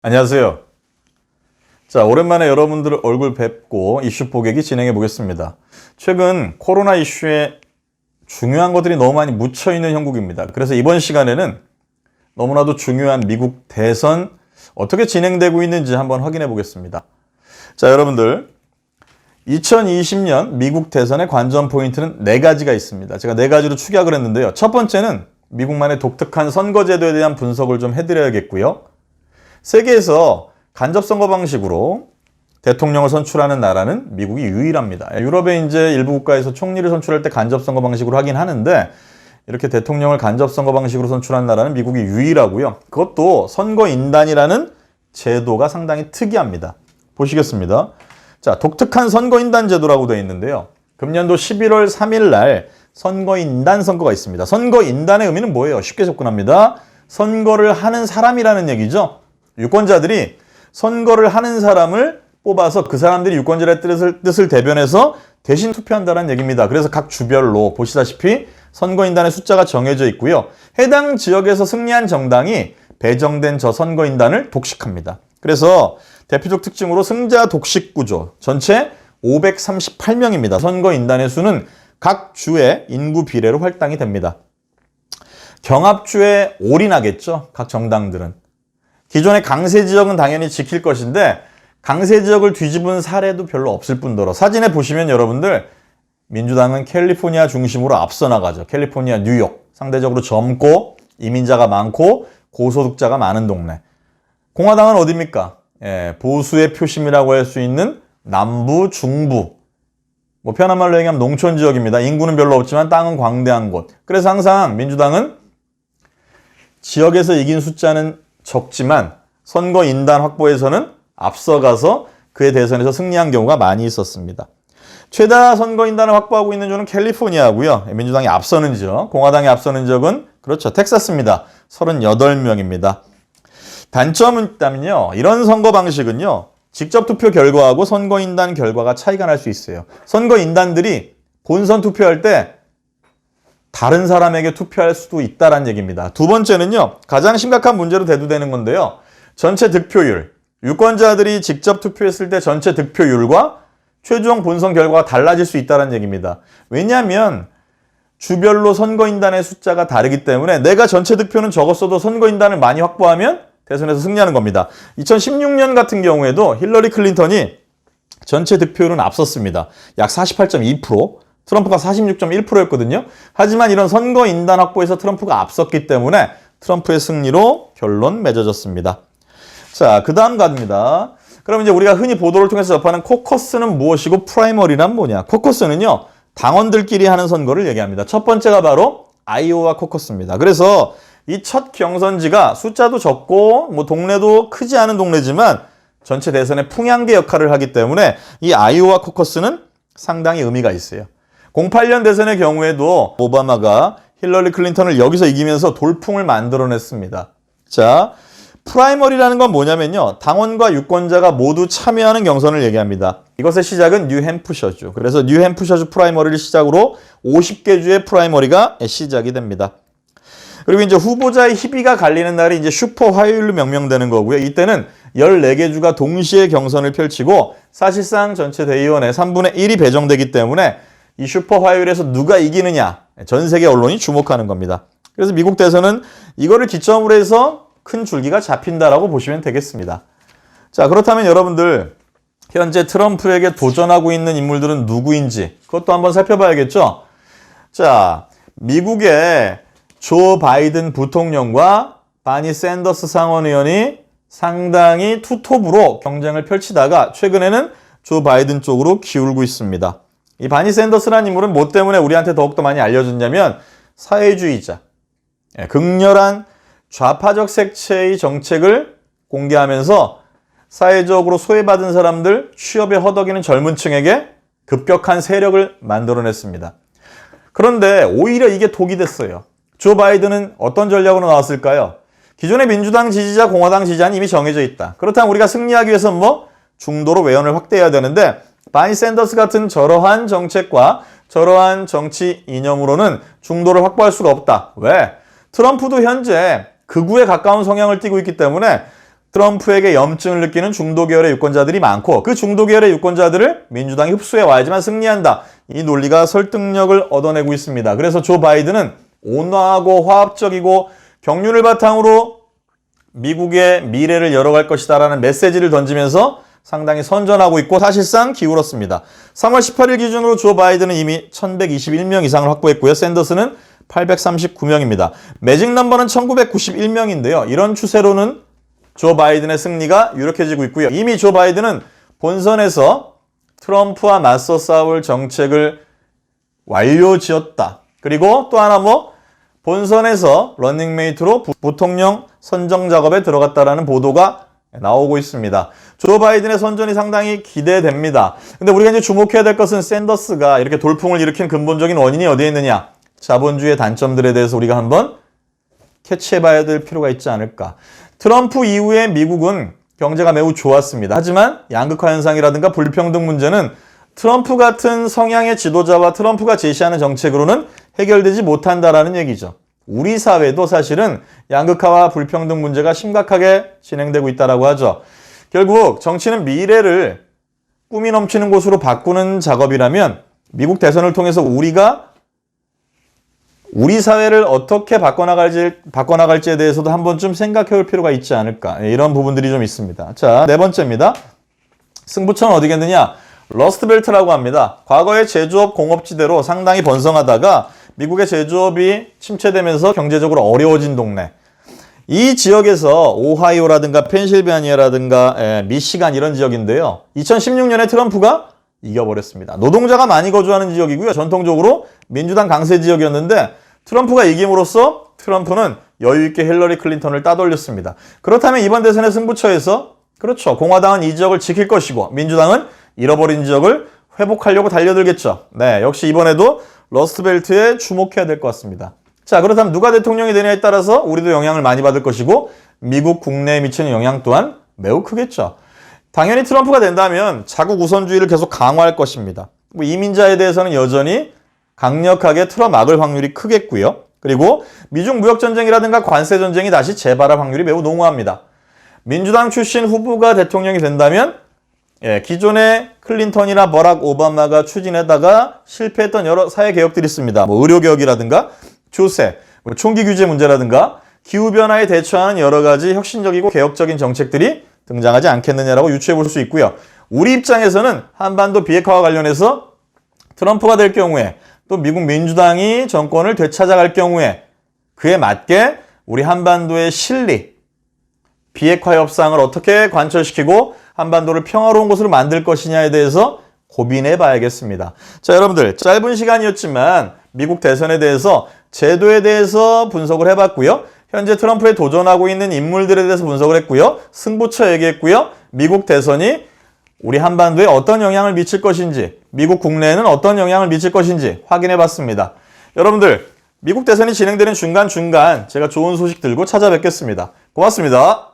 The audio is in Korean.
안녕하세요. 자, 오랜만에 여러분들 얼굴 뵙고 이슈 포객이 진행해 보겠습니다. 최근 코로나 이슈에 중요한 것들이 너무 많이 묻혀있는 형국입니다. 그래서 이번 시간에는 너무나도 중요한 미국 대선 어떻게 진행되고 있는지 한번 확인해 보겠습니다. 자, 여러분들 2020년 미국 대선의 관전 포인트는 4가지가 있습니다. 제가 4가지로 축약을 했는데요. 첫 번째는 미국만의 독특한 선거제도에 대한 분석을 좀 해드려야겠고요. 세계에서 간접선거 방식으로 대통령을 선출하는 나라는 미국이 유일합니다. 유럽의 이제 일부 국가에서 총리를 선출할 때 간접선거 방식으로 하긴 하는데 이렇게 대통령을 간접선거 방식으로 선출한 나라는 미국이 유일하고요. 그것도 선거인단이라는 제도가 상당히 특이합니다. 보시겠습니다. 자, 독특한 선거인단 제도라고 되어 있는데요. 금년도 11월 3일 날 선거인단 선거가 있습니다. 선거인단의 의미는 뭐예요? 쉽게 접근합니다. 선거를 하는 사람이라는 얘기죠. 유권자들이 선거를 하는 사람을 뽑아서 그 사람들이 유권자의 뜻을 대변해서 대신 투표한다는 얘기입니다. 그래서 각 주별로 보시다시피 선거인단의 숫자가 정해져 있고요. 해당 지역에서 승리한 정당이 배정된 저 선거인단을 독식합니다. 그래서 대표적 특징으로 승자 독식 구조, 전체 538명입니다. 선거인단의 수는 각 주의 인구 비례로 할당이 됩니다. 경합주에 올인하겠죠, 각 정당들은. 기존의 강세 지역은 당연히 지킬 것인데 강세 지역을 뒤집은 사례도 별로 없을 뿐더러 사진에 보시면 여러분들 민주당은 캘리포니아 중심으로 앞서 나가죠. 캘리포니아, 뉴욕 상대적으로 젊고 이민자가 많고 고소득자가 많은 동네. 공화당은 어디입니까? 보수의 표심이라고 할 수 있는 남부, 중부. 뭐 편한 말로 얘기하면 농촌 지역입니다. 인구는 별로 없지만 땅은 광대한 곳. 그래서 항상 민주당은 지역에서 이긴 숫자는 적지만 선거인단 확보에서는 앞서가서 그의 대선에서 승리한 경우가 많이 있었습니다. 최다 선거인단을 확보하고 있는 주는 캘리포니아고요. 민주당이 앞서는 지역, 공화당이 앞서는 지역은 그렇죠, 텍사스입니다. 38명입니다. 단점은 있다면요, 이런 선거 방식은요, 직접 투표 결과하고 선거인단 결과가 차이가 날 수 있어요. 선거인단들이 본선 투표할 때 다른 사람에게 투표할 수도 있다는 얘기입니다. 두 번째는요, 가장 심각한 문제로 대두되는 건데요. 전체 득표율, 유권자들이 직접 투표했을 때 전체 득표율과 최종 본선 결과가 달라질 수 있다는 얘기입니다. 왜냐하면 주별로 선거인단의 숫자가 다르기 때문에 내가 전체 득표는 적었어도 선거인단을 많이 확보하면 대선에서 승리하는 겁니다. 2016년 같은 경우에도 힐러리 클린턴이 전체 득표율은 앞섰습니다. 약 48.2%, 트럼프가 46.1%였거든요. 하지만 이런 선거인단 확보에서 트럼프가 앞섰기 때문에 트럼프의 승리로 결론 맺어졌습니다. 자, 그 다음 갑니다. 그럼 이제 우리가 흔히 보도를 통해서 접하는 코커스는 무엇이고 프라이머리란 뭐냐? 코커스는요, 당원들끼리 하는 선거를 얘기합니다. 첫 번째가 바로 아이오와 코커스입니다. 그래서 이 첫 경선지가 숫자도 적고 뭐 동네도 크지 않은 동네지만 전체 대선의 풍향계 역할을 하기 때문에 이 아이오와 코커스는 상당히 의미가 있어요. 08년 대선의 경우에도 오바마가 힐러리 클린턴을 여기서 이기면서 돌풍을 만들어냈습니다. 자, 프라이머리라는 건 뭐냐면요, 당원과 유권자가 모두 참여하는 경선을 얘기합니다. 이것의 시작은 뉴햄프셔주. 그래서 뉴햄프셔주 프라이머리를 시작으로 50개 주의 프라이머리가 시작이 됩니다. 그리고 이제 후보자의 희비가 갈리는 날이 이제 슈퍼 화요일로 명명되는 거고요. 이때는 14개 주가 동시에 경선을 펼치고 사실상 전체 대의원의 3분의 1이 배정되기 때문에 이 슈퍼 화요일에서 누가 이기느냐, 전 세계 언론이 주목하는 겁니다. 그래서 미국 대선은 이거를 기점으로 해서 큰 줄기가 잡힌다라고 보시면 되겠습니다. 자, 그렇다면 여러분들 현재 트럼프에게 도전하고 있는 인물들은 누구인지 그것도 한번 살펴봐야겠죠. 자, 미국의 조 바이든 부통령과 바니 샌더스 상원의원이 상당히 투톱으로 경쟁을 펼치다가 최근에는 조 바이든 쪽으로 기울고 있습니다. 이 바니 샌더스라는 인물은 뭐 때문에 우리한테 더욱더 많이 알려졌냐면 사회주의자, 극렬한 좌파적 색채의 정책을 공개하면서 사회적으로 소외받은 사람들, 취업에 허덕이는 젊은 층에게 급격한 세력을 만들어냈습니다. 그런데 오히려 이게 독이 됐어요. 조 바이든은 어떤 전략으로 나왔을까요? 기존의 민주당 지지자, 공화당 지지자는 이미 정해져 있다. 그렇다면 우리가 승리하기 위해서는 뭐 중도로 외연을 확대해야 되는데 바니 샌더스 같은 저러한 정책과 저러한 정치 이념으로는 중도를 확보할 수가 없다. 왜? 트럼프도 현재 극우에 가까운 성향을 띠고 있기 때문에 트럼프에게 염증을 느끼는 중도 계열의 유권자들이 많고 그 중도 계열의 유권자들을 민주당이 흡수해 와야지만 승리한다. 이 논리가 설득력을 얻어내고 있습니다. 그래서 조 바이든은 온화하고 화합적이고 경륜을 바탕으로 미국의 미래를 열어갈 것이다라는 메시지를 던지면서 상당히 선전하고 있고 사실상 기울었습니다. 3월 18일 기준으로 조 바이든은 이미 1121명 이상을 확보했고요. 샌더스는 839명입니다. 매직 넘버는 1991명인데요. 이런 추세로는 조 바이든의 승리가 유력해지고 있고요. 이미 조 바이든은 본선에서 트럼프와 맞서 싸울 정책을 완료지었다. 그리고 또 하나 본선에서 러닝메이트로 부통령 선정 작업에 들어갔다라는 보도가 나오고 있습니다. 조 바이든의 선전이 상당히 기대됩니다. 근데 우리가 이제 주목해야 될 것은 샌더스가 이렇게 돌풍을 일으킨 근본적인 원인이 어디에 있느냐? 자본주의의 단점들에 대해서 우리가 한번 캐치해봐야 될 필요가 있지 않을까. 트럼프 이후에 미국은 경제가 매우 좋았습니다. 하지만 양극화 현상이라든가 불평등 문제는 트럼프 같은 성향의 지도자와 트럼프가 제시하는 정책으로는 해결되지 못한다라는 얘기죠. 우리 사회도 사실은 양극화와 불평등 문제가 심각하게 진행되고 있다고 하죠. 결국 정치는 미래를 꿈이 넘치는 곳으로 바꾸는 작업이라면 미국 대선을 통해서 우리 사회를 어떻게 바꿔나갈지에 대해서도 한 번쯤 생각해 볼 필요가 있지 않을까. 이런 부분들이 좀 있습니다. 자, 네 번째입니다. 승부처는 어디겠느냐? 러스트벨트라고 합니다. 과거의 제조업 공업지대로 상당히 번성하다가 미국의 제조업이 침체되면서 경제적으로 어려워진 동네. 이 지역에서 오하이오라든가 펜실베니아라든가 미시간 이런 지역인데요. 2016년에 트럼프가 이겨버렸습니다. 노동자가 많이 거주하는 지역이고요. 전통적으로 민주당 강세 지역이었는데 트럼프가 이김으로써 트럼프는 여유있게 힐러리 클린턴을 따돌렸습니다. 그렇다면 이번 대선의 승부처에서 그렇죠. 공화당은 이 지역을 지킬 것이고 민주당은 잃어버린 지역을 회복하려고 달려들겠죠. 네, 역시 이번에도 러스트벨트에 주목해야 될 것 같습니다. 자, 그렇다면 누가 대통령이 되냐에 따라서 우리도 영향을 많이 받을 것이고 미국 국내에 미치는 영향 또한 매우 크겠죠. 당연히 트럼프가 된다면 자국 우선주의를 계속 강화할 것입니다. 이민자에 대해서는 여전히 강력하게 틀어막을 확률이 크겠고요. 그리고 미중 무역전쟁이라든가 관세전쟁이 다시 재발할 확률이 매우 농후합니다. 민주당 출신 후보가 대통령이 된다면 기존의 클린턴이나 버락 오바마가 추진하다가 실패했던 여러 사회개혁들이 있습니다. 의료개혁이라든가 조세, 총기 규제 문제라든가 기후변화에 대처하는 여러 가지 혁신적이고 개혁적인 정책들이 등장하지 않겠느냐라고 유추해 볼 수 있고요. 우리 입장에서는 한반도 비핵화와 관련해서 트럼프가 될 경우에 또 미국 민주당이 정권을 되찾아갈 경우에 그에 맞게 우리 한반도의 실리, 비핵화 협상을 어떻게 관철시키고 한반도를 평화로운 곳으로 만들 것이냐에 대해서 고민해 봐야겠습니다. 자, 여러분들 짧은 시간이었지만 미국 대선에 대해서 제도에 대해서 분석을 해봤고요. 현재 트럼프에 도전하고 있는 인물들에 대해서 분석을 했고요. 승부처 얘기했고요. 미국 대선이 우리 한반도에 어떤 영향을 미칠 것인지, 미국 국내에는 어떤 영향을 미칠 것인지 확인해 봤습니다. 여러분들 미국 대선이 진행되는 중간중간 제가 좋은 소식 들고 찾아뵙겠습니다. 고맙습니다.